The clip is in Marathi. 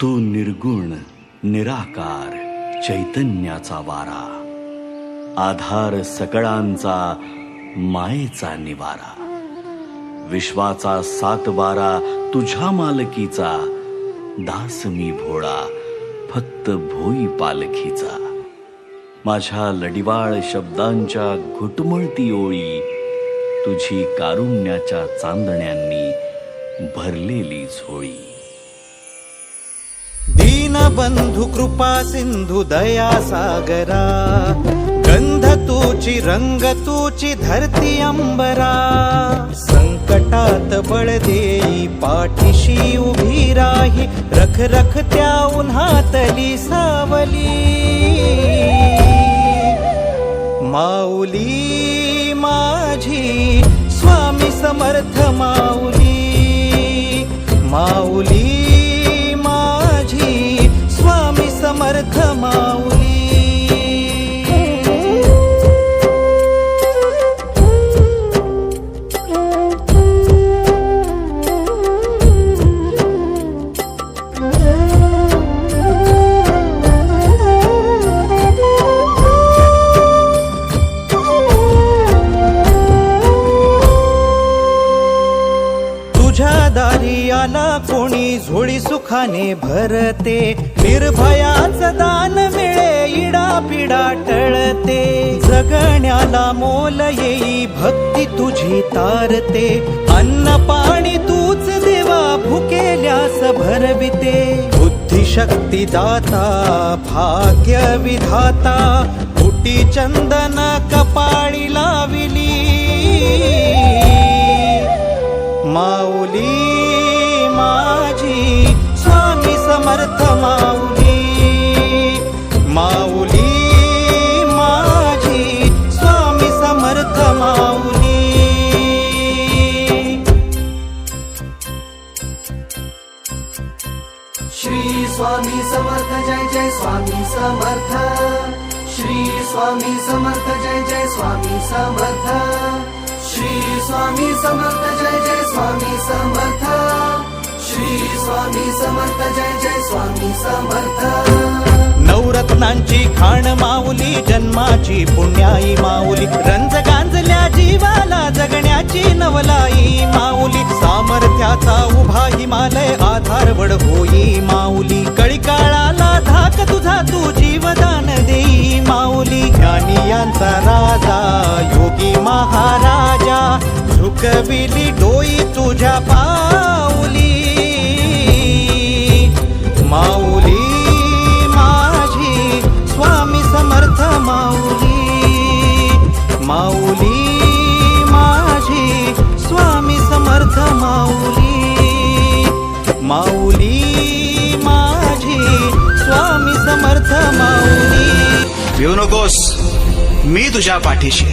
तू निर्गुण निराकार चैतन्याचा वारा, आधार सकळांचा मायेचा निवारा, विश्वाचा सातबारा तुझ्या मालकीचा, दास मी भोळा फक्त भोई पालखीचा. माझ्या लडिवाळ शब्दांच्या घुटमळती ओळी, तुझी कारुण्याच्या चांदण्यांनी भरलेली झोळी. दीनबंधु कृपा सिंधु दया सागरा, गंध तूची रंग तूची धरती अंबरा. संकटात बळ देई पाठीशी उभी राही, रख रख त्या उन्हातली सावली. माऊली माझी स्वामी समर्थ माऊली, माऊली माझी स्वामी समर्थ माऊली. तुझ्या दारी आला कोणी झोळी सुखाने भरते, निर्भयाचं दान मिळे इडा पिडा टळते. जगण्याला मोल येई भक्ती तुझी तारते, अन्न पाणी तूच देवा भुकेल्यास भरविते. बुद्धिशक्ती दाता भाग्य विधाता, फुटी चंदन कपाळी लाविली. माऊली माझी स्वामी समर्थ माऊली, माऊली माझी स्वामी समर्थ माऊली. श्री स्वामी समर्थ जय जय स्वामी समर्थ, श्री स्वामी समर्थ जय जय स्वामी समर्थ, श्री स्वामी समर्थ जय जय स्वामी समर्थ, श्री स्वामी समर्थ जय जय स्वामी समर्थ. नवरत्नांची खाण माऊली, जन्माची पुण्याई माऊली, रंज गांजल्या जीवाला जगण्याची नवलाई माऊली. सामर्थ्याचा उभा हिमालय आधारवड होई माऊली, कळी काळाला धाक तुझा तू जीवदान देई माऊली. ज्ञानियांचा राजा योगी महाराजा, झुकविली डोई तुझ्या पाऊली. माऊली माझी स्वामी समर्थ माऊली, माऊली माझी स्वामी समर्थ माऊली, माऊली माझी स्वामी समर्थ माऊली. भिवू नकोस, मी तुझ्या पाठीशी.